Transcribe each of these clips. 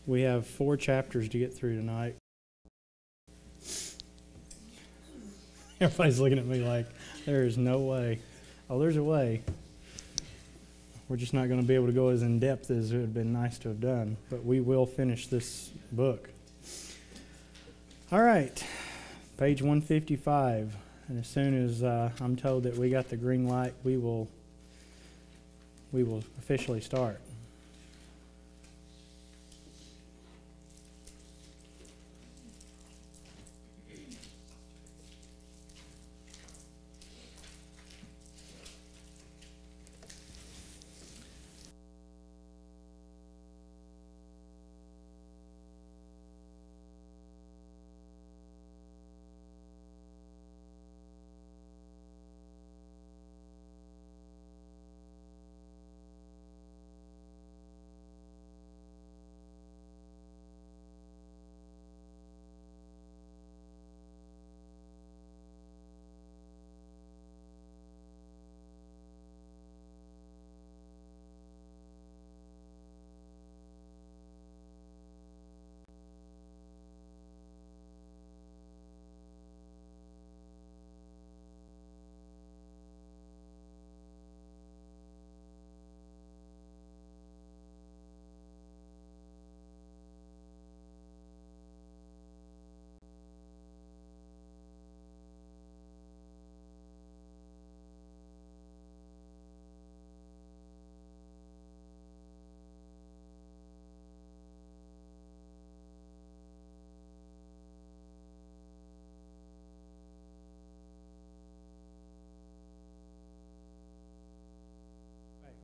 We have 4 chapters to get through tonight. Everybody's looking at me like, there is no way. Oh, there's a way. We're just not going to be able to go as in-depth as it would have been nice to have done. But we will finish this book. All right. Page 155. And as soon as I'm told that we got the green light, we will officially start.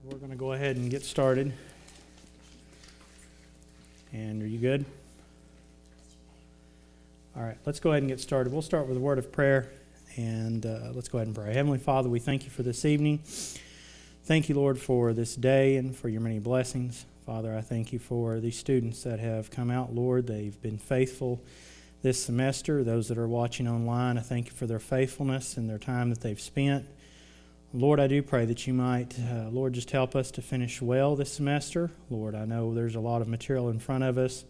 We're going to go ahead and get started. And are you good? All right, let's go ahead and get started. We'll start with a word of prayer, and let's go ahead and pray. Heavenly Father, we thank you for this evening. Thank you, Lord, for this day and for your many blessings. Father, I thank you for these students that have come out, Lord. They've been faithful this semester. Those that are watching online, I thank you for their faithfulness and their time that they've spent. Lord, I do pray that you might, Lord, just help us to finish well this semester. Lord, I know there's a lot of material in front of us.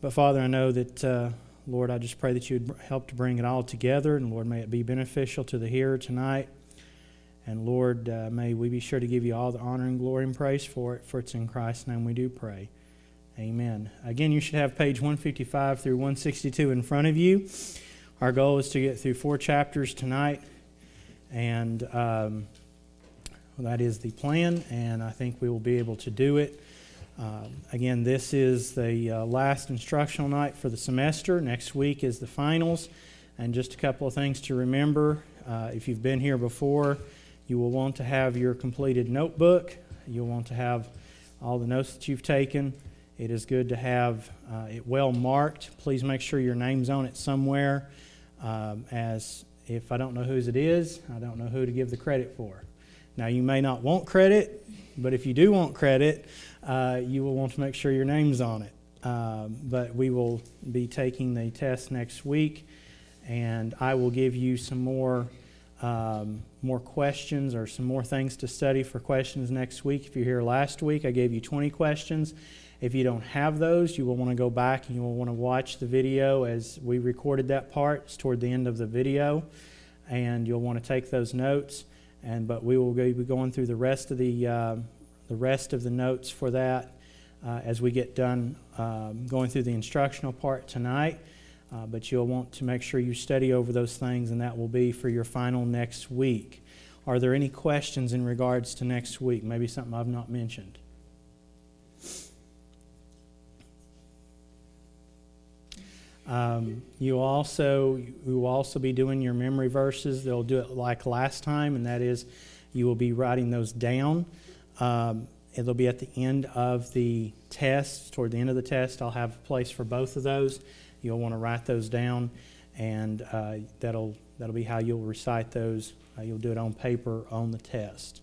But, Father, I know that, Lord, I just pray that you would help to bring it all together. And, Lord, may it be beneficial to the hearer tonight. And, Lord, may we be sure to give you all the honor and glory and praise for it. For it's in Christ's name we do pray. Amen. Again, you should have page 155 through 162 in front of you. Our goal is to get through 4 chapters tonight. And that is the plan, and I think we will be able to do it. Again, this is the last instructional night for the semester. Next week is the finals. And just a couple of things to remember. If you've been here before, you will want to have your completed notebook. You'll want to have all the notes that you've taken. It is good to have it well marked. Please make sure your name's on it somewhere, as if I don't know whose it is, I don't know who to give the credit for. Now, you may not want credit, but if you do want credit, you will want to make sure your name's on it. But we will be taking the test next week, and I will give you some more questions or some more things to study for questions next week. If you're here last week, I gave you 20 questions. If you don't have those, you will want to go back and you will want to watch the video as we recorded that part. It's toward the end of the video, and you'll want to take those notes. But we will be going through the rest of the notes for that as we get done going through the instructional part tonight. But you'll want to make sure you study over those things, and that will be for your final next week. Are there any questions in regards to next week? Maybe something I've not mentioned. We will also be doing your memory verses. They'll do it like last time, and that is you will be writing those down. It'll be at the end of the test. Toward the end of the test, I'll have a place for both of those. You'll want to write those down, and that'll be how you'll recite those. You'll do it on paper on the test.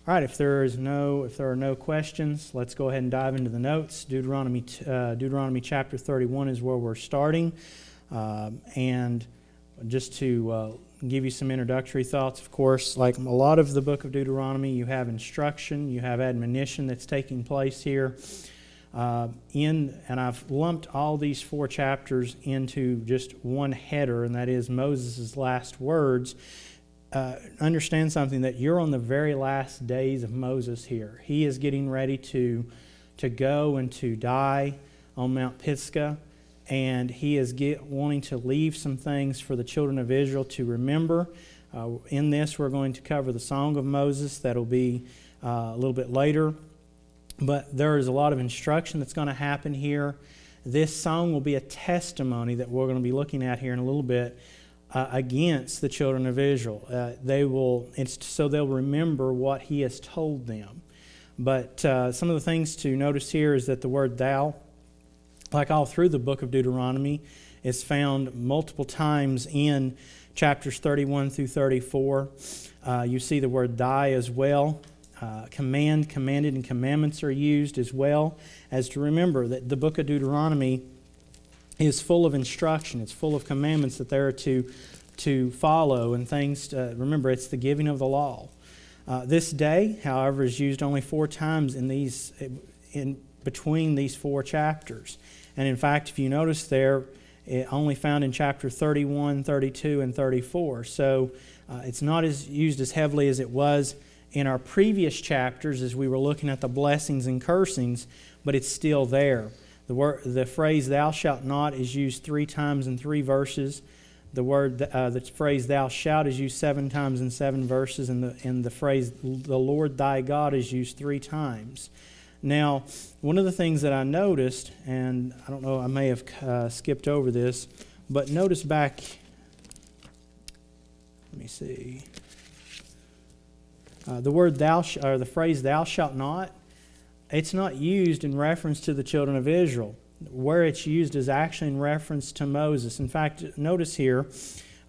All right, if there are no questions, let's go ahead and dive into the notes. Deuteronomy chapter 31 is where we're starting. And just to give you some introductory thoughts, of course, like a lot of the book of Deuteronomy, you have instruction, you have admonition that's taking place here. and I've lumped all these 4 chapters into just one header, and that is Moses' last words. Understand something, that you're on the very last days of Moses here. He is getting ready to go and to die on Mount Pisgah, and he is wanting to leave some things for the children of Israel to remember. In this, we're going to cover the Song of Moses. That'll be a little bit later. But there is a lot of instruction that's going to happen here. This song will be a testimony that we're going to be looking at here in a little bit against the children of Israel. So they'll remember what he has told them. But some of the things to notice here is that the word thou, like all through the book of Deuteronomy, is found multiple times in chapters 31 through 34. You see the word thy as well. Command, commanded, and commandments are used, as well as to remember that the book of Deuteronomy is full of instruction. It's full of commandments that they're to follow and things to remember. It's the giving of the law. This day, however, is used only 4 times in between these 4 chapters. And in fact, if you notice there, it only found in chapter 31, 32, and 34. So it's not used as heavily as it was in our previous chapters as we were looking at the blessings and cursings, but it's still there. The phrase "thou shalt not" is used 3 times in 3 verses. The phrase "thou shalt" is used 7 times in 7 verses, and the phrase "the Lord thy God" is used 3 times. Now, one of the things that I noticed, and I don't know, I may have skipped over this, but notice back. Let me see. The word or the phrase "thou shalt not," it's not used in reference to the children of Israel. Where it's used is actually in reference to Moses. In fact, notice here,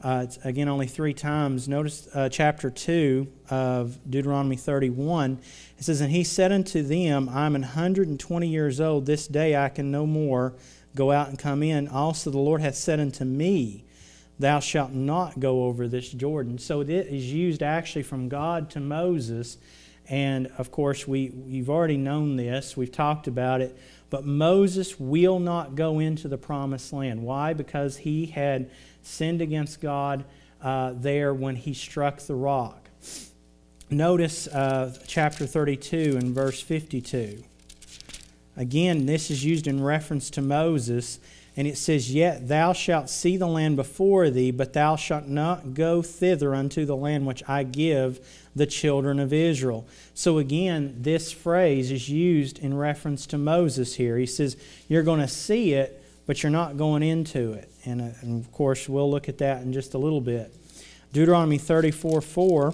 it's again only 3 times. Notice chapter 2 of Deuteronomy 31. It says, "And he said unto them, I am 120 years old. This day I can no more go out and come in. Also the Lord hath said unto me, thou shalt not go over this Jordan." So it is used actually from God to Moses. And of course, you've already known this. We've talked about it. But Moses will not go into the promised land. Why? Because he had sinned against God there when he struck the rock. Notice chapter 32 and verse 52. Again, this is used in reference to Moses. And it says, "Yet thou shalt see the land before thee, but thou shalt not go thither unto the land which I give the children of Israel." So again, this phrase is used in reference to Moses here. He says, you're going to see it, but you're not going into it. And of course, we'll look at that in just a little bit. Deuteronomy 34:4,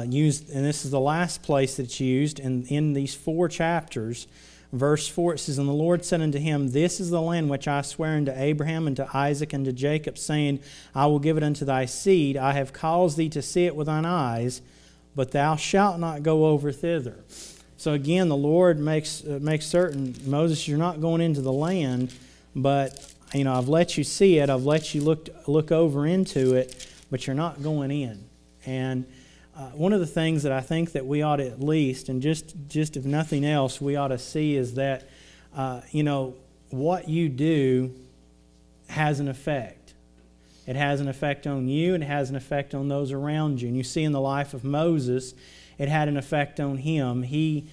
used, and this is the last place that's used in these 4 chapters. Verse 4, it says, "And the Lord said unto him, This is the land which I swear unto Abraham and to Isaac and to Jacob, saying, I will give it unto thy seed. I have caused thee to see it with thine eyes, but thou shalt not go over thither." So again, the Lord makes certain, Moses, you're not going into the land, but I've let you see it. I've let you look over into it, but you're not going in. And one of the things that I think that we ought to at least, and just if nothing else, we ought to see is that, what you do has an effect. It has an effect on you, and it has an effect on those around you. And you see in the life of Moses, it had an effect on him. He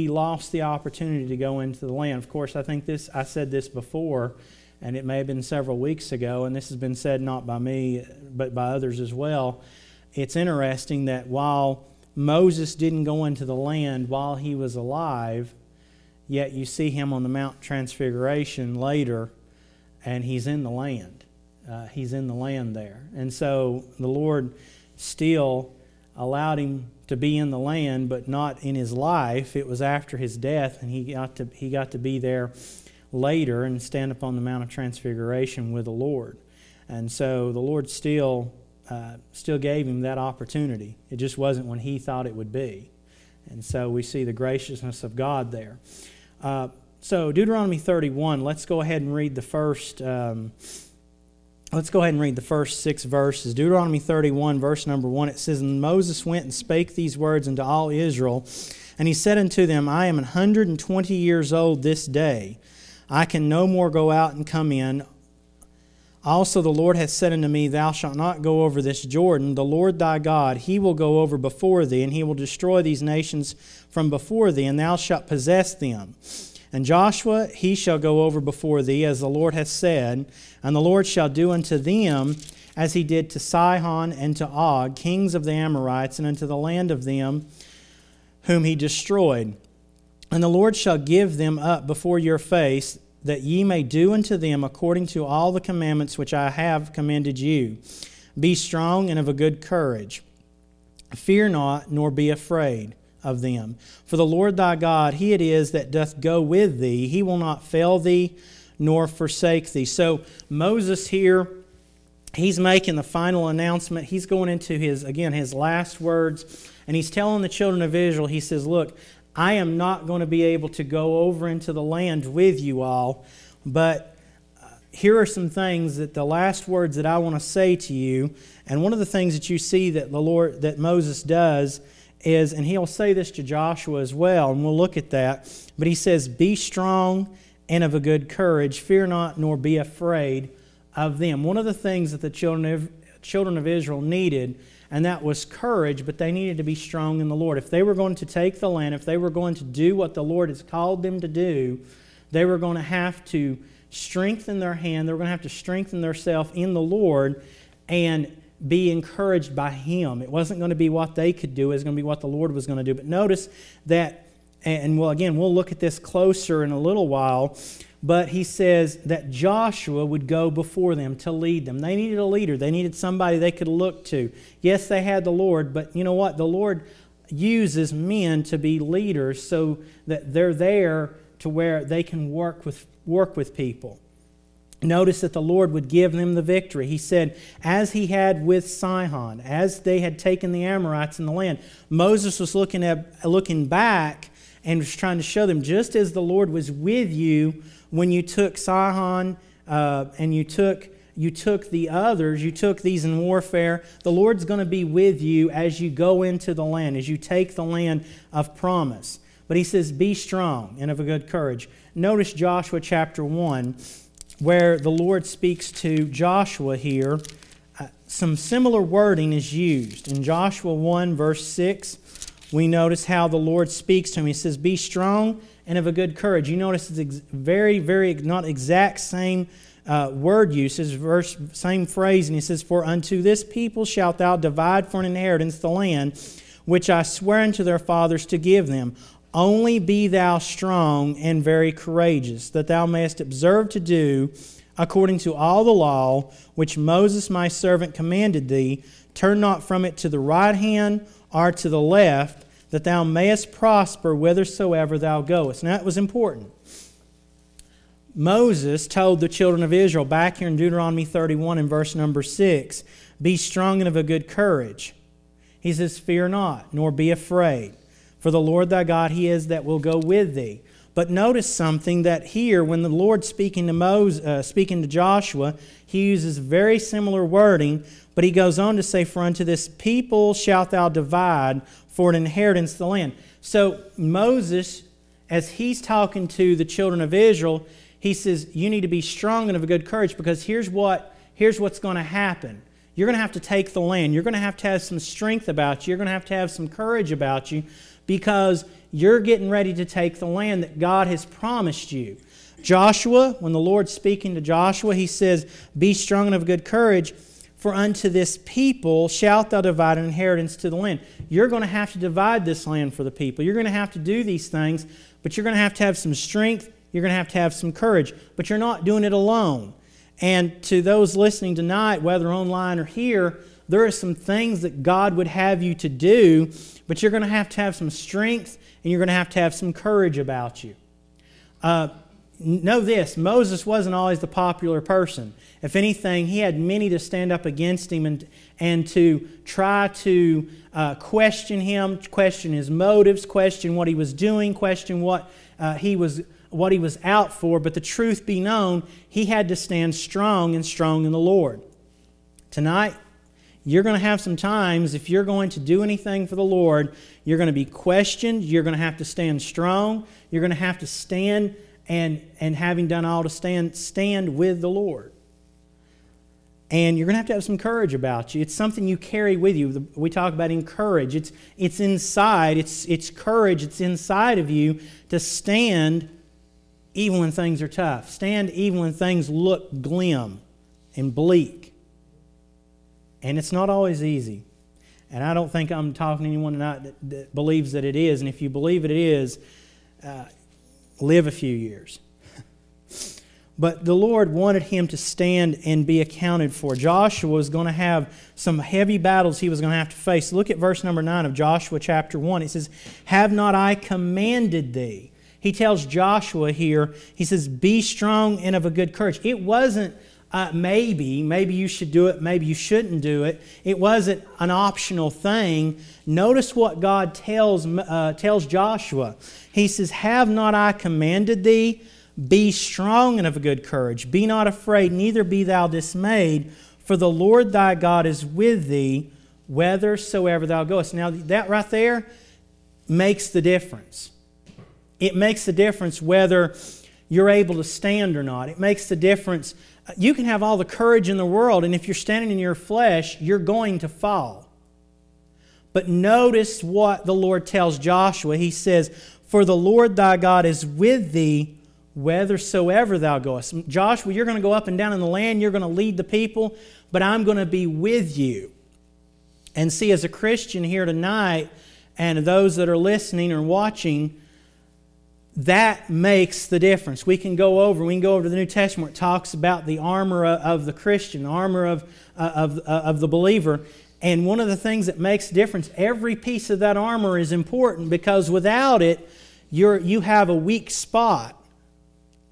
lost the opportunity to go into the land. Of course, I said this before, and it may have been several weeks ago, and this has been said not by me, but by others as well. It's interesting that while Moses didn't go into the land while he was alive, yet you see him on the Mount Transfiguration later, and he's in the land. He's in the land there. And so the Lord still allowed him to be in the land, but not in his life. It was after his death, and he got to be there later and stand upon the Mount of Transfiguration with the Lord. And so the Lord still gave him that opportunity. It just wasn't when he thought it would be. And so we see the graciousness of God there. So Deuteronomy 31, let's go ahead and read the first 6 verses. Deuteronomy 31, verse number 1, it says, "And Moses went and spake these words unto all Israel, And he said unto them, I am 120 years old this day. I can no more go out and come in. Also the Lord hath said unto me, Thou shalt not go over this Jordan. The Lord thy God, He will go over before thee, and He will destroy these nations from before thee, and thou shalt possess them. And Joshua, he shall go over before thee, as the Lord hath said, and the Lord shall do unto them as He did to Sihon and to Og, kings of the Amorites, and unto the land of them whom He destroyed. And the Lord shall give them up before your face, that ye may do unto them according to all the commandments which I have commanded you. Be strong and of a good courage. Fear not, nor be afraid of them. For the Lord thy God, He it is that doth go with thee. He will not fail thee, nor forsake thee. So Moses here, he's making the final announcement. He's going into his last words, and he's telling the children of Israel, he says, look, I am not going to be able to go over into the land with you all, but here are some things that the last words that I want to say to you. And one of the things that you see that that Moses does is, and he'll say this to Joshua as well, and we'll look at that, but he says, be strong and of a good courage, fear not, nor be afraid of them. One of the things that the children of Israel needed, and that was courage, but they needed to be strong in the Lord. If they were going to take the land, if they were going to do what the Lord has called them to do, they were going to have to strengthen their hand, they were going to have to strengthen themselves in the Lord and be encouraged by Him. It wasn't going to be what they could do, it was going to be what the Lord was going to do. But notice that, and we'll look at this closer in a little while, but he says that Joshua would go before them to lead them. They needed a leader. They needed somebody they could look to. Yes, they had the Lord, but you know what? The Lord uses men to be leaders so that they're there to where they can work with people. Notice that the Lord would give them the victory. He said, as He had with Sihon, as they had taken the Amorites in the land, Moses was looking back and was trying to show them, just as the Lord was with you when you took Sihon and you took the others, you took these in warfare, the Lord's going to be with you as you go into the land, as you take the land of promise. But He says, be strong and of a good courage. Notice Joshua chapter 1, where the Lord speaks to Joshua here. Some similar wording is used. In Joshua 1, verse 6, we notice how the Lord speaks to him. He says, be strong and of a good courage. You notice it's very, very, not exact same word usage, same phrase. And He says, for unto this people shalt thou divide for an inheritance the land which I swear unto their fathers to give them. Only be thou strong and very courageous, that thou mayest observe to do according to all the law which Moses my servant commanded thee. Turn not from it to the right hand or to the left, that thou mayest prosper whithersoever thou goest. Now that was important. Moses told the children of Israel back here in Deuteronomy 31 and verse number 6, be strong and of a good courage. He says, fear not, nor be afraid. For the Lord thy God, He is that will go with thee. But notice something, that here, when the Lord speaking to Joshua, He uses very similar wording, but He goes on to say, for unto this people shalt thou divide for an inheritance the land. So Moses, as he's talking to the children of Israel, he says, you need to be strong and of a good courage, because here's what's going to happen. You're going to have to take the land. You're going to have some strength about you. You're going to have some courage about you, because you're getting ready to take the land that God has promised you. Joshua, when the Lord's speaking to Joshua, He says, be strong and of good courage, for unto this people shalt thou divide an inheritance to the land. You're going to have to divide this land for the people. You're going to have to do these things, but you're going to have some strength. You're going to have some courage, but you're not doing it alone. And to those listening tonight, whether online or here, there are some things that God would have you to do, but you're going to have some strength, and you're going to have some courage about you. Know this, Moses wasn't always the popular person. If anything, he had many to stand up against him and to try to question him, question his motives, question what he was doing, question what he was out for. But the truth be known, he had to stand strong and strong in the Lord. Tonight, you're going to have some times, if you're going to do anything for the Lord, you're going to be questioned. You're going to have to stand strong. You're going to have to stand and having done all to stand with the Lord. And you're going to have some courage about you. It's something you carry with you. We talk about courage. It's inside. It's courage. It's inside of you to stand even when things are tough. Stand even when things look glim and bleak. And it's not always easy. And I don't think I'm talking to anyone tonight that believes that it is. And if you believe it is, live a few years. But the Lord wanted him to stand and be accounted for. Joshua was going to have some heavy battles he was going to have to face. Look at verse number 9 of Joshua chapter 1. It says, "Have not I commanded thee?" He tells Joshua here, he says, "Be strong and of a good courage." It wasn't maybe you should do it, maybe you shouldn't do it. It wasn't an optional thing. Notice what God tells Joshua. He says, "Have not I commanded thee? Be strong and of a good courage. Be not afraid, neither be thou dismayed, for the Lord thy God is with thee, whithersoever thou goest." Now that right there makes the difference. It makes the difference whether you're able to stand or not. It makes the difference. You can have all the courage in the world, and if you're standing in your flesh, you're going to fall. But notice what the Lord tells Joshua. He says, "For the Lord thy God is with thee, whithersoever thou goest." Joshua, you're going to go up and down in the land. You're going to lead the people, but I'm going to be with you. And see, as a Christian here tonight, and those that are listening or watching, that makes the difference. We can go over to the New Testament where it talks about the armor of the Christian, the armor of the believer. And one of the things that makes a difference, every piece of that armor is important, because without it, you have a weak spot.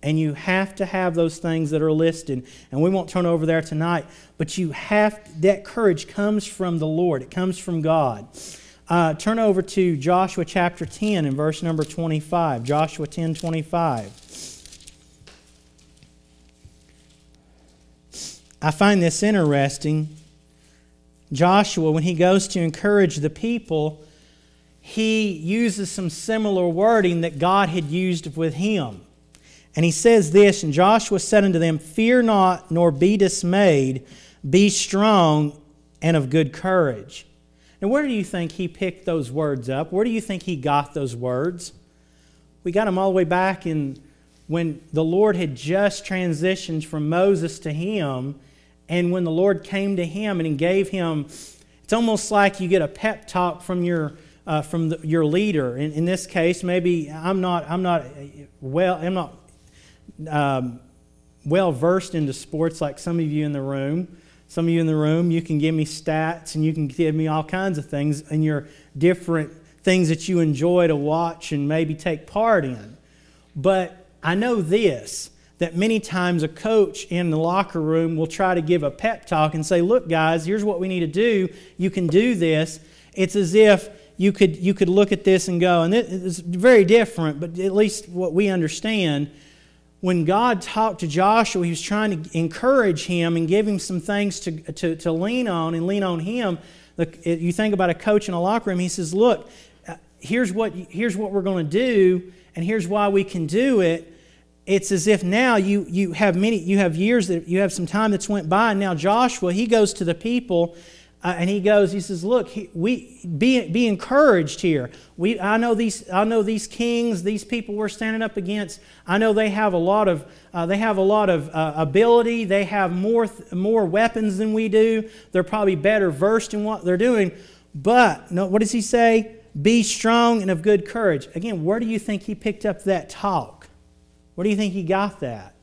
And you have to have those things that are listed. And we won't turn over there tonight. But that courage comes from the Lord. It comes from God. Turn over to Joshua chapter 10 and verse number 25. Joshua 10:25. I find this interesting. Joshua, when he goes to encourage the people, he uses some similar wording that God had used with him. And he says this, "And Joshua said unto them, Fear not, nor be dismayed. Be strong and of good courage." Now, where do you think he picked those words up? Where do you think he got those words? We got them all the way back in when the Lord had just transitioned from Moses to him. And when the Lord came to him and he gave him, it's almost like you get a pep talk from your leader. In this case, maybe I'm not well versed into sports like some of you in the room. Some of you in the room, you can give me stats and you can give me all kinds of things and your different things that you enjoy to watch and maybe take part in. But I know this, that many times a coach in the locker room will try to give a pep talk and say, "Look guys, here's what we need to do. You can do this." It's as if you could look at this and go, and it's very different, but at least what we understand, when God talked to Joshua, he was trying to encourage him and give him some things to lean on and lean on him. You think about a coach in a locker room, he says, "Look, here's what we're going to do, and here's why we can do it." It's as if now you have years that you have some time that's went by, and now Joshua, he goes to the people. And he says, "Look, be encouraged here. I know these kings, these people we're standing up against. I know they have a lot of ability. They have more weapons than we do. They're probably better versed in what they're doing. But no, what does he say? Be strong and of good courage." Again, where do you think he picked up that talk? Where do you think he got that?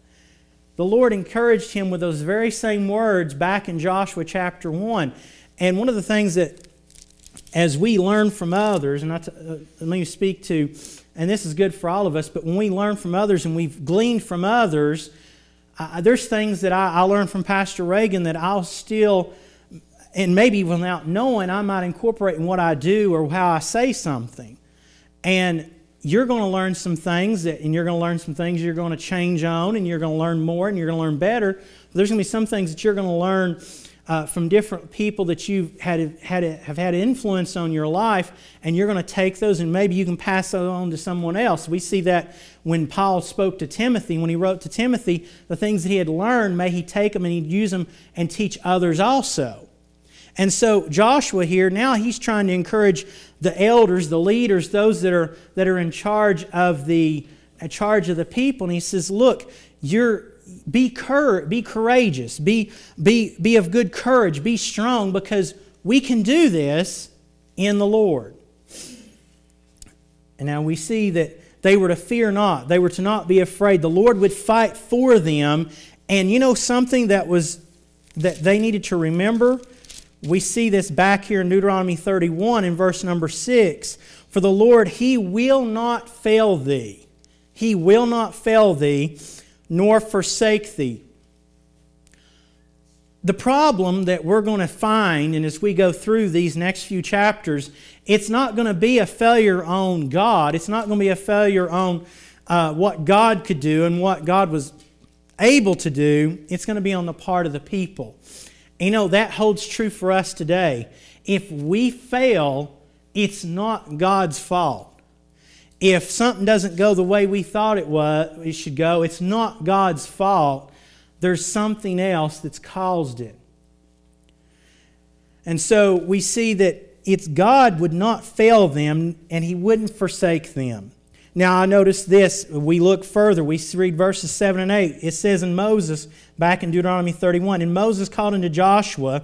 The Lord encouraged him with those very same words back in Joshua chapter 1. And one of the things that, as we learn from others, and let me speak to, and this is good for all of us, but when we learn from others and we've gleaned from others, there's things that I learned from Pastor Reagan that I'll still, and maybe without knowing, I might incorporate in what I do or how I say something. And you're going to learn some things, and you're going to learn some things you're going to change on, and you're going to learn more, and you're going to learn better. But there's going to be some things that you're going to learn from different people that you've have had influence on your life, and you're going to take those and maybe you can pass those on to someone else. We see that when Paul spoke to Timothy, when he wrote to Timothy, the things that he had learned, may he take them and he'd use them and teach others also. And so Joshua here, now he's trying to encourage the elders, the leaders, those that are in charge of the people, and he says, look, be courageous, be of good courage, be strong, because we can do this in the Lord. And now we see that they were to fear not, they were to not be afraid. The Lord would fight for them. And you know something that they needed to remember? We see this back here in Deuteronomy 31 in verse number 6. For the Lord, He will not fail thee. He will not fail thee, nor forsake thee. The problem that we're going to find, and as we go through these next few chapters, it's not going to be a failure on God. It's not going to be a failure on what God could do and what God was able to do. It's going to be on the part of the people. You know, that holds true for us today. If we fail, it's not God's fault. If something doesn't go the way we thought it should go, it's not God's fault. There's something else that's caused it. And so we see that it's God would not fail them and He wouldn't forsake them. Now I notice this, we look further, we read verses 7 and 8. It says in Moses, back in Deuteronomy 31, and Moses called unto Joshua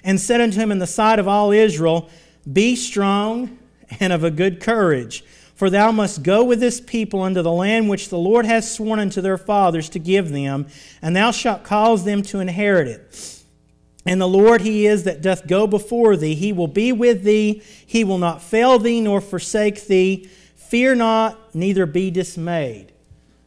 and said unto him in the sight of all Israel, Be strong and of a good courage, for thou must go with this people unto the land which the Lord hath sworn unto their fathers to give them, and thou shalt cause them to inherit it. And the Lord He is that doth go before thee. He will be with thee. He will not fail thee nor forsake thee. Fear not, neither be dismayed.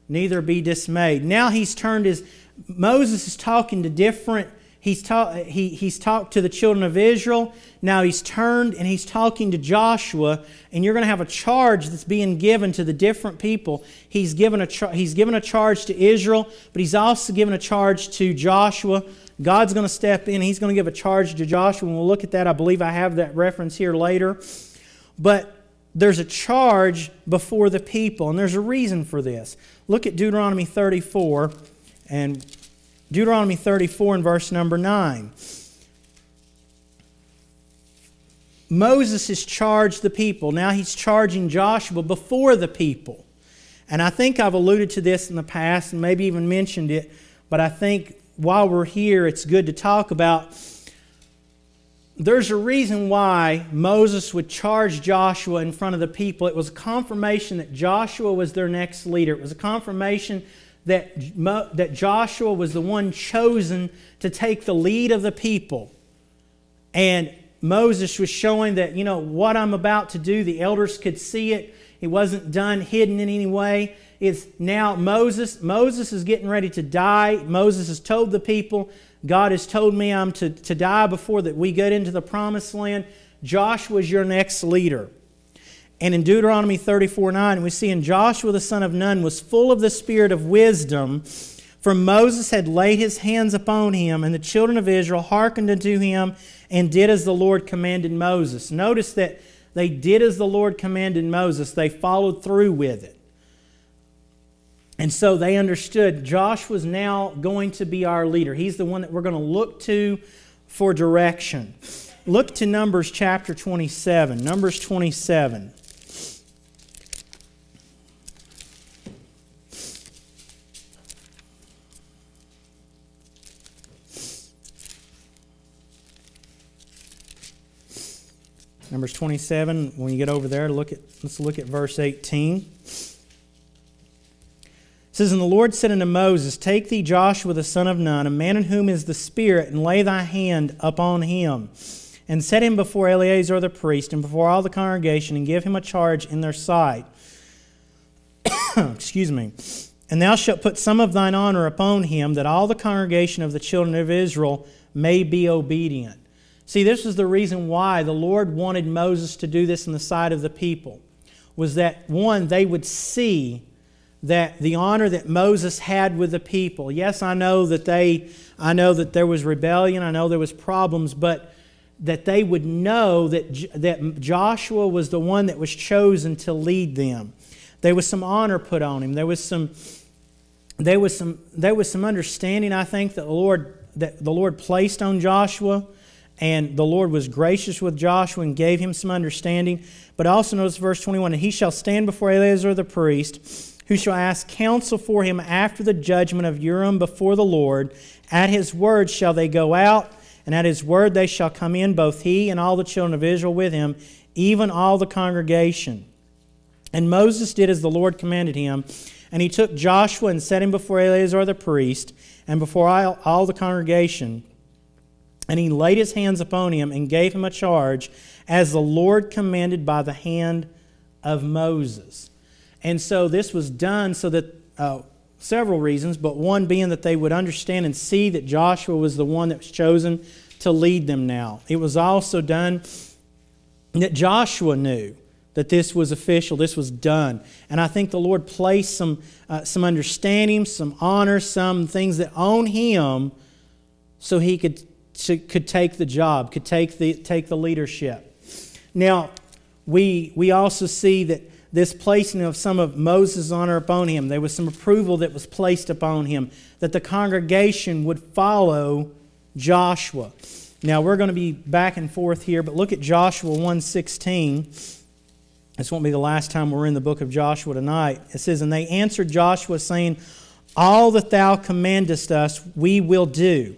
Neither be dismayed. Now Moses is talking to different, he's talked to the children of Israel. Now he's turned and he's talking to Joshua, and you're going to have a charge that's being given to the different people. He's given a charge to Israel, but he's also given a charge to Joshua. God's going to step in. He's going to give a charge to Joshua, and we'll look at that. I believe I have that reference here later. But there's a charge before the people, and there's a reason for this. Look at Deuteronomy 34, and Deuteronomy 34 and verse number 9. Moses has charged the people. Now he's charging Joshua before the people. And I think I've alluded to this in the past and maybe even mentioned it, but I think while we're here, it's good to talk about. There's a reason why Moses would charge Joshua in front of the people. It was a confirmation that Joshua was their next leader. It was a confirmation that Joshua was the one chosen to take the lead of the people. And Moses was showing that, you know, what I'm about to do, the elders could see it. It wasn't done hidden in any way. It's now Moses is getting ready to die. Moses has told the people, God has told me I'm to die before that we get into the promised land. Joshua is your next leader. And in Deuteronomy 34:9, we see, and Joshua the son of Nun was full of the spirit of wisdom, for Moses had laid his hands upon him, and the children of Israel hearkened unto him and did as the Lord commanded Moses. Notice that they did as the Lord commanded Moses. They followed through with it. And so they understood Joshua's now going to be our leader. He's the one that we're going to look to for direction. Look to Numbers chapter 27. Numbers 27. Numbers 27, when you get over there, let's look at verse 18. It says, And the Lord said unto Moses, Take thee Joshua the son of Nun, a man in whom is the Spirit, and lay thy hand upon him, and set him before Eleazar the priest, and before all the congregation, and give him a charge in their sight. Excuse me. And thou shalt put some of thine honor upon him, that all the congregation of the children of Israel may be obedient. See, this is the reason why the Lord wanted Moses to do this in the sight of the people, was that, one, they would see that the honor that Moses had with the people. Yes, I know that there was rebellion, I know there was problems, but that they would know that Joshua was the one that was chosen to lead them. There was some honor put on him. There was some understanding, I think, that the Lord placed on Joshua, and the Lord was gracious with Joshua and gave him some understanding. But also notice verse 21, and he shall stand before Eleazar the priest, who shall ask counsel for him after the judgment of Urim before the Lord. At his word shall they go out, and at his word they shall come in, both he and all the children of Israel with him, even all the congregation. And Moses did as the Lord commanded him, and he took Joshua and set him before Eleazar the priest, and before all the congregation. And he laid his hands upon him, and gave him a charge, as the Lord commanded by the hand of Moses. And so this was done so that, several reasons, but one being that they would understand and see that Joshua was the one that was chosen to lead them now. It was also done that Joshua knew that this was official, this was done. And I think the Lord placed some understanding, some honor, some things that own him so he could take the job, could take the leadership. Now, we also see that this placing of some of Moses' honor upon him, there was some approval that was placed upon him, that the congregation would follow Joshua. Now, we're going to be back and forth here, but look at Joshua 1:16. This won't be the last time we're in the book of Joshua tonight. It says, and they answered Joshua, saying, all that thou commandest us, we will do,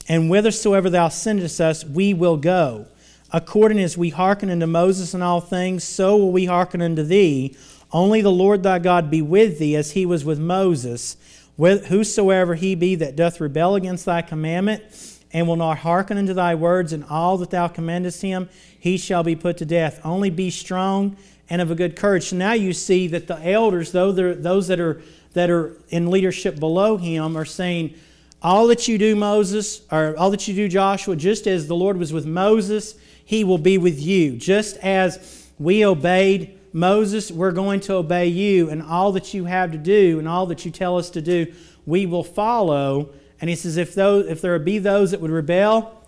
and whithersoever thou sendest us, we will go. According as we hearken unto Moses in all things, so will we hearken unto thee. Only the Lord thy God be with thee, as he was with Moses. Whosoever he be that doth rebel against thy commandment, and will not hearken unto thy words in all that thou commandest him, he shall be put to death. Only be strong and of a good courage. So now you see that the elders, those that are in leadership below him, are saying, all that you do, Moses, or all that you do, Joshua, just as the Lord was with Moses, he will be with you. Just as we obeyed Moses, we're going to obey you, and all that you have to do and all that you tell us to do, we will follow. And he says, if there be those that would rebel,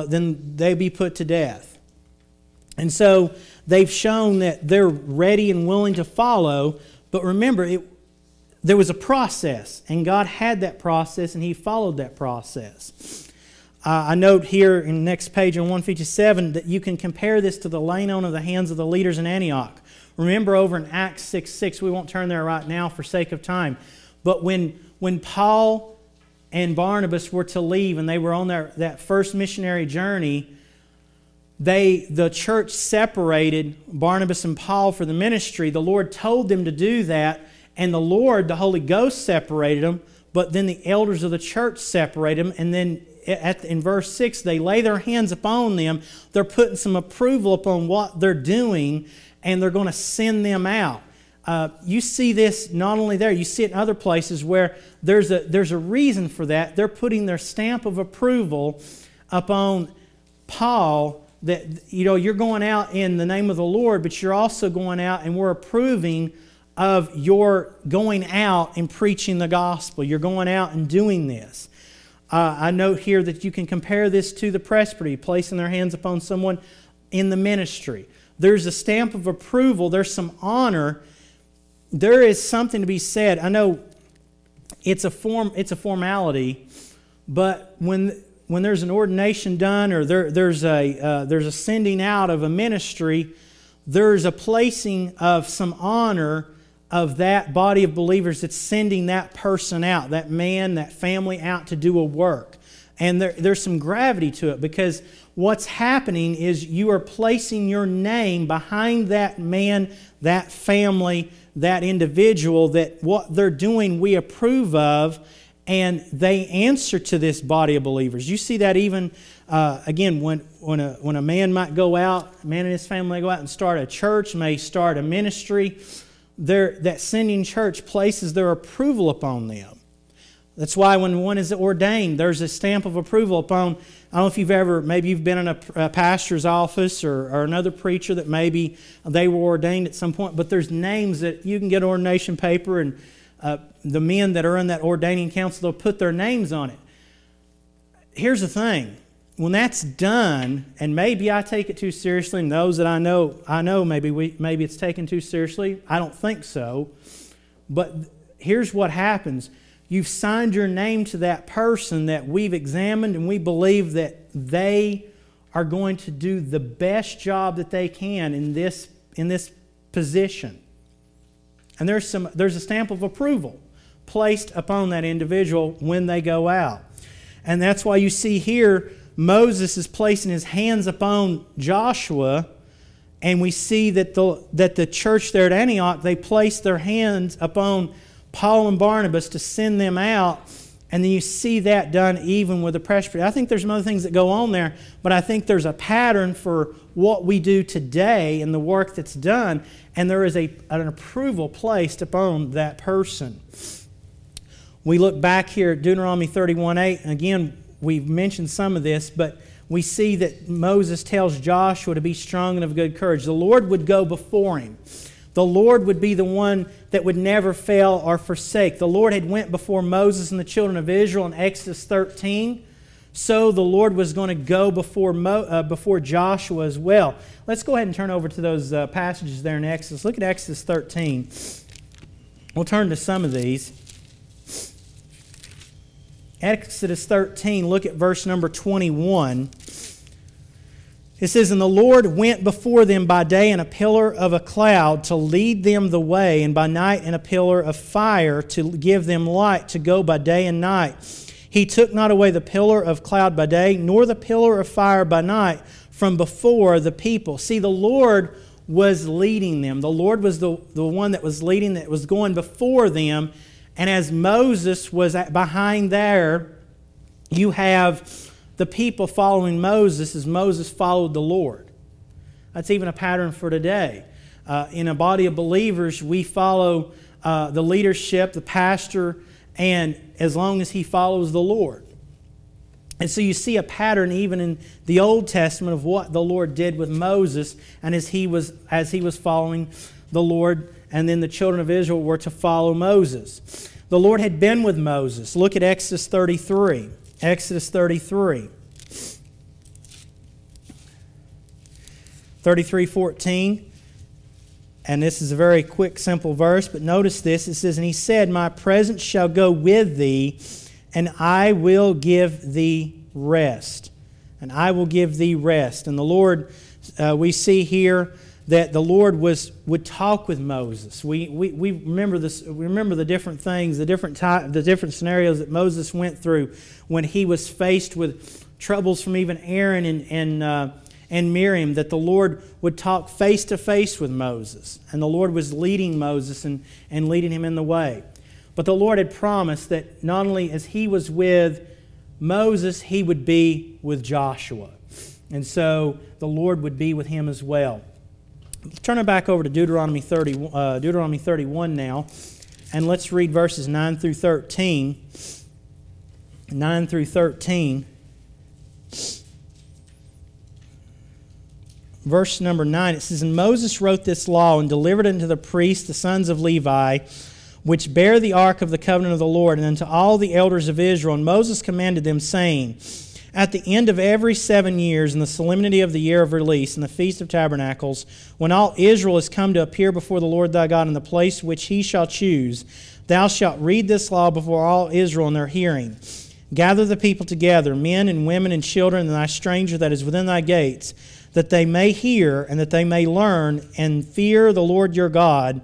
then they be put to death. And so they've shown that they're ready and willing to follow. But remember, there was a process, and God had that process, and he followed that process. I note here in the next page on 157 that you can compare this to the laying on of the hands of the leaders in Antioch. Remember over in Acts 6:6, we won't turn there right now for sake of time, but when Paul and Barnabas were to leave and they were on that first missionary journey, the church separated Barnabas and Paul for the ministry. The Lord told them to do that, and the Holy Ghost separated them, but then the elders of the church separated them, and then in verse 6, they lay their hands upon them. They're putting some approval upon what they're doing, and they're going to send them out. You see this not only there, you see it in other places where there's a reason for that. They're putting their stamp of approval upon Paul that, you're going out in the name of the Lord, but you're also going out, and we're approving of your going out and preaching the gospel. You're going out and doing this. I note here that you can compare this to the presbytery, placing their hands upon someone in the ministry. There's a stamp of approval. There's some honor. There is something to be said. I know it's a formality, but when there's an ordination done, or there's a sending out of a ministry, there's a placing of some honor of that body of believers that's sending that person out, that man, that family out to do a work. And there's some gravity to it, because what's happening is you are placing your name behind that man, that family, that individual, that what they're doing we approve of, and they answer to this body of believers. You see that even, again, when a man might go out, a man and his family may go out and start a church, may start a ministry, that sending church places their approval upon them. That's why when one is ordained, there's a stamp of approval upon. I don't know if maybe you've been in a pastor's office or another preacher that maybe they were ordained at some point, but there's names that you can get ordination paper, and the men that are in that ordaining council, they'll put their names on it. Here's the thing. When that's done, and maybe I take it too seriously, and those that I know maybe it's taken too seriously. I don't think so. But here's what happens. You've signed your name to that person that we've examined, and we believe that they are going to do the best job that they can in this position. And there's a stamp of approval placed upon that individual when they go out. And that's why you see here Moses is placing his hands upon Joshua, and we see that the church there at Antioch, they placed their hands upon Paul and Barnabas to send them out. And then you see that done even with the presbytery. I think there's some other things that go on there, but I think there's a pattern for what we do today and the work that's done, and there is an approval placed upon that person. We look back here at Deuteronomy 31:8, and again, we've mentioned some of this, but we see that Moses tells Joshua to be strong and of good courage. The Lord would go before him. The Lord would be the one that would never fail or forsake. The Lord had went before Moses and the children of Israel in Exodus 13. So the Lord was going to go before Joshua as well. Let's go ahead and turn over to those passages there in Exodus. Look at Exodus 13. We'll turn to some of these. Exodus 13, look at verse number 21. It says, "And the Lord went before them by day in a pillar of a cloud to lead them the way, and by night in a pillar of fire to give them light to go by day and night. He took not away the pillar of cloud by day, nor the pillar of fire by night from before the people." See, the Lord was leading them. The Lord was the one that was leading, that was going before them. And as Moses was behind there, you have the people following Moses as Moses followed the Lord. That's even a pattern for today. In a body of believers, we follow the leadership, the pastor, and as long as he follows the Lord. And so you see a pattern even in the Old Testament of what the Lord did with Moses, and as he was following the Lord, and then the children of Israel were to follow Moses. The Lord had been with Moses. Look at Exodus 33. Exodus 33. 33:14. And this is a very quick, simple verse, but notice this. It says, "And he said, My presence shall go with thee, and I will give thee rest." And I will give thee rest. And the Lord, we see here that the Lord would talk with Moses. We remember this. We remember the different things, the different scenarios that Moses went through when he was faced with troubles from even Aaron and Miriam. That the Lord would talk face to face with Moses, and the Lord was leading Moses and leading him in the way. But the Lord had promised that not only as He was with Moses, He would be with Joshua, and so the Lord would be with him as well. Turn it back over to Deuteronomy 31 now, and let's read verses 9 through 13. 9 through 13. Verse number 9, it says, "And Moses wrote this law and delivered it unto the priests, the sons of Levi, which bear the ark of the covenant of the Lord, and unto all the elders of Israel. And Moses commanded them, saying, At the end of every 7 years, in the solemnity of the year of release, in the Feast of Tabernacles, when all Israel is come to appear before the Lord thy God in the place which He shall choose, thou shalt read this law before all Israel in their hearing. Gather the people together, men and women and children, and thy stranger that is within thy gates, that they may hear and that they may learn and fear the Lord your God,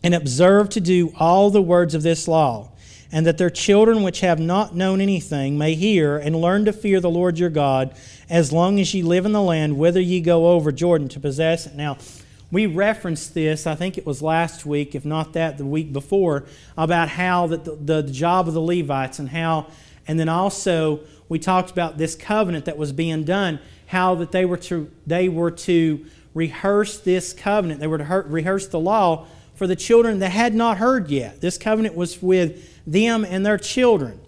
and observe to do all the words of this law, and that their children which have not known anything may hear and learn to fear the Lord your God, as long as ye live in the land whither ye go over Jordan to possess it." Now, we referenced this, I think it was last week, if not that, the week before, about how that the job of the Levites and then also we talked about this covenant that was being done, how that they were to rehearse this covenant, they were to rehearse the law for the children that had not heard yet. This covenant was with them and their children.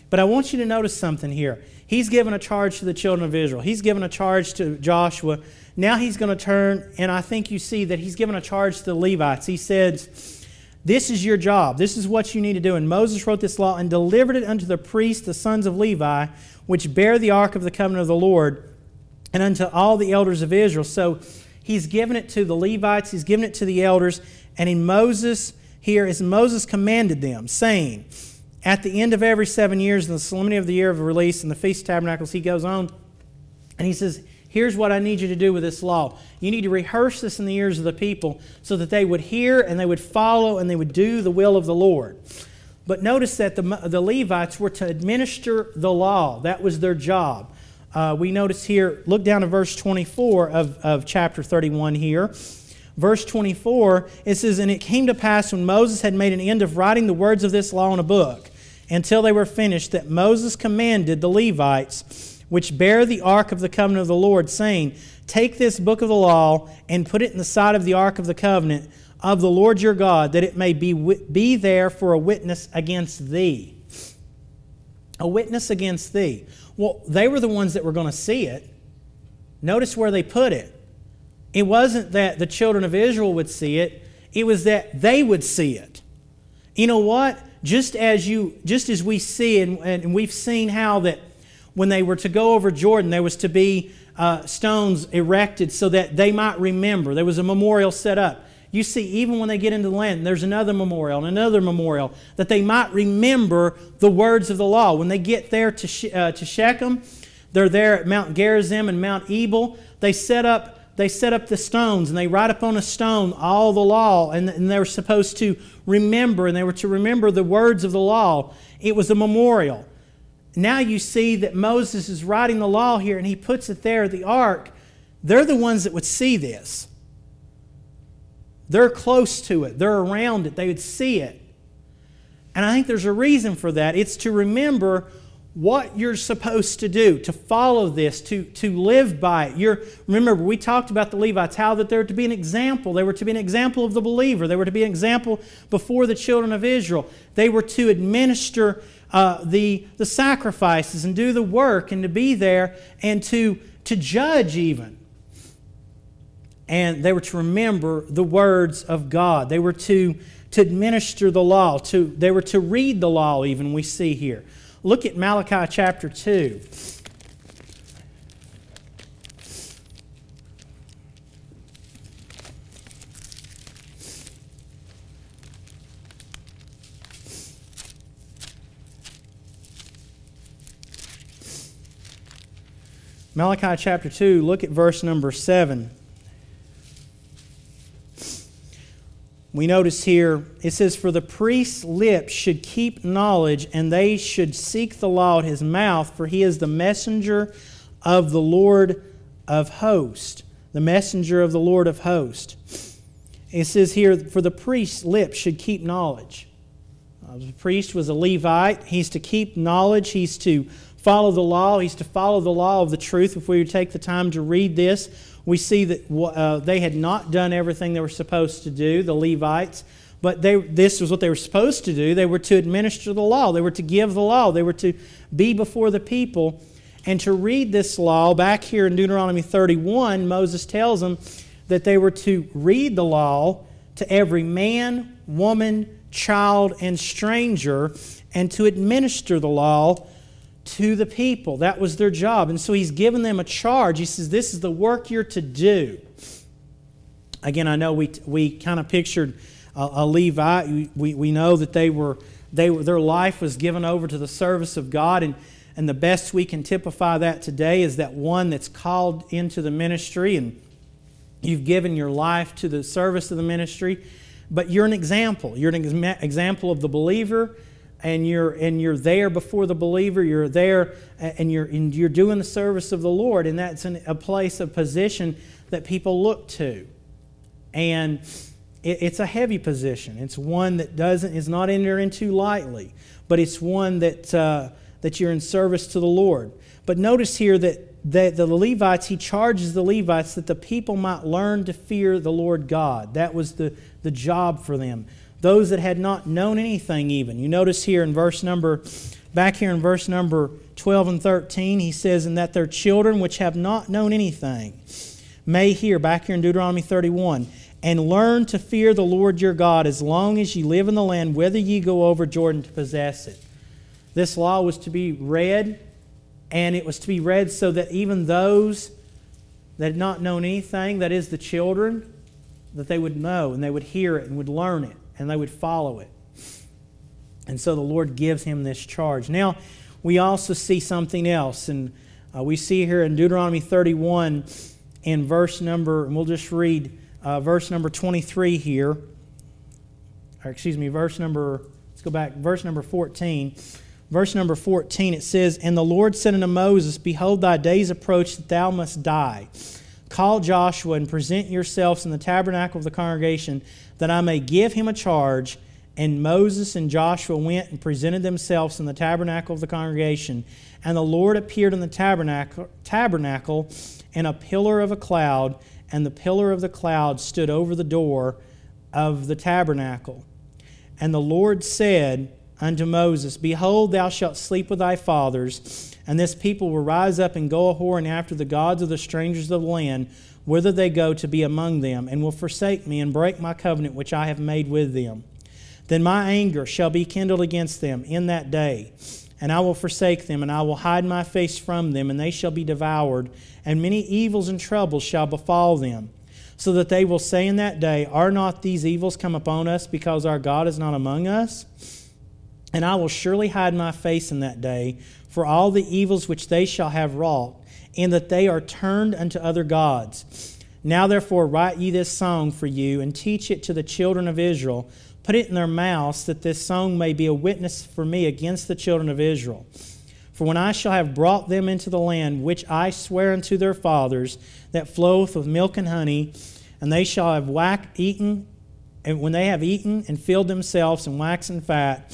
But I want you to notice something here. He's given a charge to the children of Israel. He's given a charge to Joshua. Now he's going to turn, and I think you see that he's given a charge to the Levites. He says, This is your job. This is what you need to do. And Moses wrote this law and delivered it unto the priests, the sons of Levi, which bear the ark of the covenant of the Lord, and unto all the elders of Israel. So he's given it to the Levites, he's given it to the elders, and in Moses, here is Moses commanded them, saying, at the end of every 7 years, in the solemnity of the year of release, and the Feast of Tabernacles, he goes on, and he says, here's what I need you to do with this law. You need to rehearse this in the ears of the people so that they would hear and they would follow and they would do the will of the Lord. But notice that the Levites were to administer the law. That was their job. We notice here, look down to verse 24 of chapter 31 here. Verse 24, it says, and it came to pass when Moses had made an end of writing the words of this law in a book, until they were finished, that Moses commanded the Levites, which bear the ark of the covenant of the Lord, saying, take this book of the law and put it in the side of the ark of the covenant of the Lord your God, that it may be there for a witness against thee. A witness against thee. Well, they were the ones that were going to see it. Notice where they put it. It wasn't that the children of Israel would see it. It was that they would see it. You know what? Just as we see, and we've seen how that when they were to go over Jordan, there was to be stones erected so that they might remember. There was a memorial set up. You see, even when they get into the land, there's another memorial and another memorial, that they might remember the words of the law. When they get there to Shechem, they're there at Mount Gerizim and Mount Ebal. They set up the stones, and they write up on a stone all the law, and they were supposed to remember, and they were to remember the words of the law. It was a memorial. Now you see that Moses is writing the law here, and he puts it there at the ark. They're the ones that would see this. They're close to it. They're around it. They would see it. And I think there's a reason for that. It's to remember what you're supposed to do, to follow this, to live by it. Remember, we talked about the Levites, how that they were to be an example. They were to be an example of the believer. They were to be an example before the children of Israel. They were to administer the sacrifices and do the work and to be there and to judge even. And they were to remember the words of God. They were to administer the law. They were to read the law even, we see here. Look at Malachi chapter 2. Malachi chapter 2, look at verse number 7. We notice here, it says, for the priest's lips should keep knowledge, and they should seek the law at his mouth, for he is the messenger of the Lord of hosts. The messenger of the Lord of hosts. It says here, for the priest's lips should keep knowledge. The priest was a Levite. He's to keep knowledge. He's to follow the law. He's to follow the law of the truth. If we would take the time to read this, we see that they had not done everything they were supposed to do, the Levites, but this was what they were supposed to do. They were to administer the law. They were to give the law. They were to be before the people and to read this law. Back here in Deuteronomy 31, Moses tells them that they were to read the law to every man, woman, child, and stranger, and to administer the law to the people. That was their job. And so he's given them a charge. He says, this is the work you're to do. Again, I know we kind of pictured a Levite. We know that their life was given over to the service of God. And the best we can typify that today is that one that's called into the ministry and you've given your life to the service of the ministry. But you're an example. You're an example of the believer. And you're there before the believer. You're there, and you're doing the service of the Lord, and that's a place, a position that people look to. And it's a heavy position. It's one that is not entered into lightly, but it's one that you're in service to the Lord. But notice here that the Levites, he charges the Levites that the people might learn to fear the Lord God. That was the job for them. Those that had not known anything even. You notice here back here in verse number 12 and 13, he says, and that their children which have not known anything may hear, back here in Deuteronomy 31, and learn to fear the Lord your God as long as ye live in the land, whither ye go over Jordan to possess it. This law was to be read, and it was to be read so that even those that had not known anything, that is the children, that they would know, and they would hear it, and would learn it, and they would follow it. And so the Lord gives him this charge. Now, we also see something else, and we see here in Deuteronomy 31 in verse number, and we'll just read verse number 23 here. Or excuse me, verse number 14. Verse number 14, it says, And the Lord said unto Moses, Behold, thy days approach that thou must die. Call Joshua and present yourselves in the tabernacle of the congregation, that I may give him a charge. And Moses and Joshua went and presented themselves in the tabernacle of the congregation. And the Lord appeared in the tabernacle in a pillar of a cloud, and the pillar of the cloud stood over the door of the tabernacle. And the Lord said unto Moses, Behold, thou shalt sleep with thy fathers, and this people will rise up and go a-whoring after the gods of the strangers of the land, whither they go to be among them, and will forsake me and break my covenant which I have made with them. Then my anger shall be kindled against them in that day, and I will forsake them, and I will hide my face from them, and they shall be devoured, and many evils and troubles shall befall them, so that they will say in that day, Are not these evils come upon us, because our God is not among us? And I will surely hide my face in that day for all the evils which they shall have wrought, in that they are turned unto other gods. Now therefore write ye this song for you, and teach it to the children of Israel. Put it in their mouths, that this song may be a witness for me against the children of Israel. For when I shall have brought them into the land which I swear unto their fathers, that floweth with milk and honey, and they shall have eaten, and when they have eaten and filled themselves and waxen fat,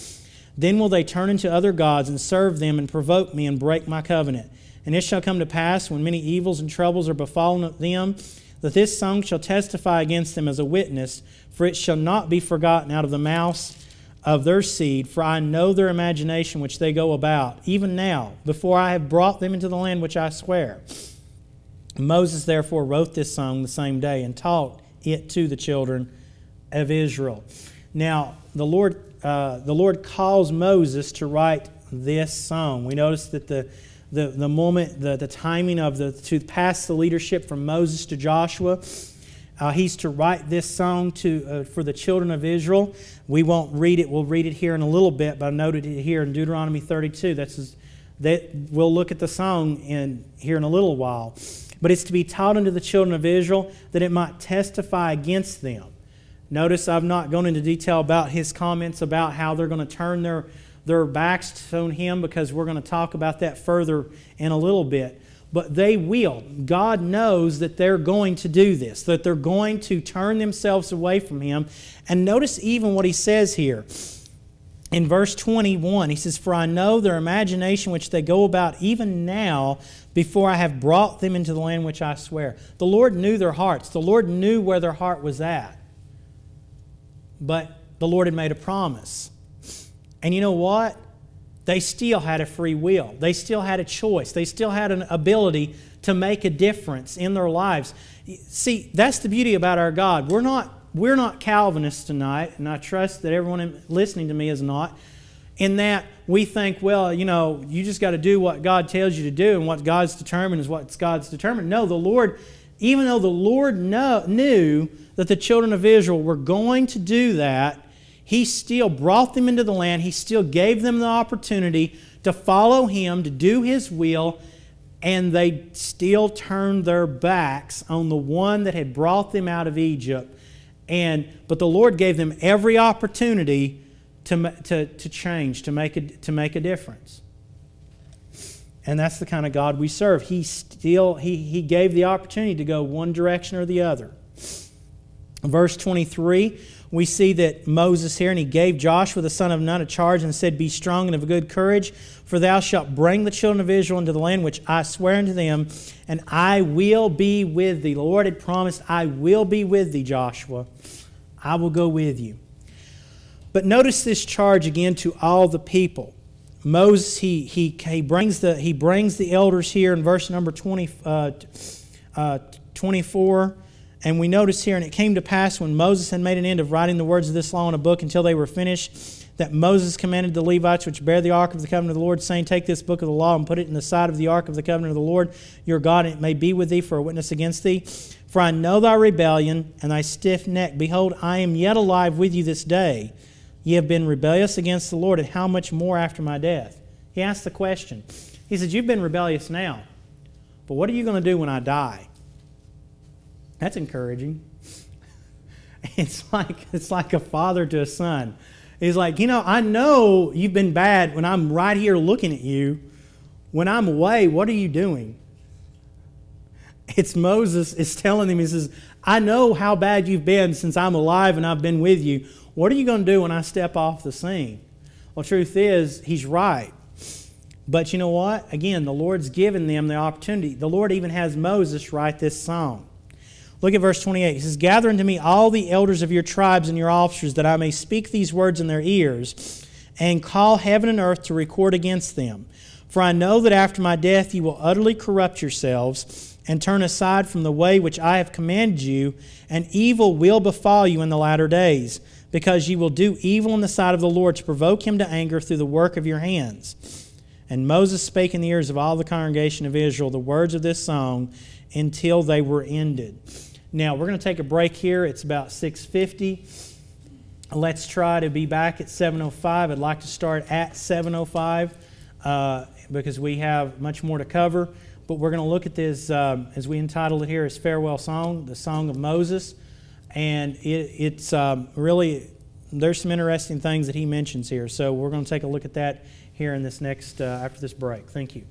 then will they turn unto other gods and serve them and provoke me and break my covenant. And it shall come to pass, when many evils and troubles are befallen them, that this song shall testify against them as a witness, for it shall not be forgotten out of the mouths of their seed, for I know their imagination which they go about, even now, before I have brought them into the land which I swear. Moses therefore wrote this song the same day, and taught it to the children of Israel. Now, the Lord calls Moses to write this song. We notice that the moment, the timing to pass the leadership from Moses to Joshua, he's to write this song for the children of Israel. We won't read it. We'll read it here in a little bit, but I noted it here in Deuteronomy 32. We'll look at the song here in a little while. But it's to be taught unto the children of Israel, that it might testify against them. Notice I've not gone into detail about his comments about how they're going to turn their backs on him, because we're going to talk about that further in a little bit. But they will. God knows that they're going to do this, that they're going to turn themselves away from him. And notice even what he says here. In verse 21, he says, For I know their imagination which they go about even now, before I have brought them into the land which I swear. The Lord knew their hearts. The Lord knew where their heart was at. But the Lord had made a promise. And you know what? They still had a free will. They still had a choice. They still had an ability to make a difference in their lives. See, that's the beauty about our God. We're not Calvinists tonight, and I trust that everyone listening to me is not, in that we think, well, you just got to do what God tells you to do, and what God's determined is what God's determined. No, the Lord, even though the Lord knew that the children of Israel were going to do that, He still brought them into the land. He still gave them the opportunity to follow Him, to do His will, and they still turned their backs on the one that had brought them out of Egypt. But the Lord gave them every opportunity to change, to make a difference. And that's the kind of God we serve. He gave the opportunity to go one direction or the other. Verse 23, we see that Moses here, and he gave Joshua the son of Nun a charge and said, Be strong and of good courage, for thou shalt bring the children of Israel into the land which I swear unto them, and I will be with thee. The Lord had promised, I will be with thee, Joshua. I will go with you. But notice this charge again to all the people. Moses, he brings the elders here in verse number 24. And we notice here, and it came to pass when Moses had made an end of writing the words of this law in a book until they were finished, that Moses commanded the Levites which bear the ark of the covenant of the Lord, saying, take this book of the law and put it in the side of the ark of the covenant of the Lord your God, and it may be with thee for a witness against thee. For I know thy rebellion and thy stiff neck. Behold, I am yet alive with you this day. Ye have been rebellious against the Lord, and how much more after my death? He asked the question. He says, you've been rebellious now, but what are you going to do when I die? That's encouraging. It's like a father to a son. He's like, I know you've been bad when I'm right here looking at you. When I'm away, what are you doing? It's Moses is telling him, he says, I know how bad you've been since I'm alive and I've been with you. What are you going to do when I step off the scene? Well, truth is, he's right. But you know what? Again, the Lord's given them the opportunity. The Lord even has Moses write this song. Look at verse 28. He says, gather unto me all the elders of your tribes and your officers, that I may speak these words in their ears, and call heaven and earth to record against them. For I know that after my death you will utterly corrupt yourselves, and turn aside from the way which I have commanded you, and evil will befall you in the latter days, because ye will do evil in the sight of the Lord, to provoke him to anger through the work of your hands. And Moses spake in the ears of all the congregation of Israel the words of this song until they were ended. Now, we're going to take a break here. It's about 6:50. Let's try to be back at 7:05. I'd like to start at 7:05 because we have much more to cover. But we're going to look at this, as we entitled it here, as Farewell Song, the Song of Moses. And it's really, there's some interesting things that he mentions here. So we're going to take a look at that here in this next, after this break. Thank you.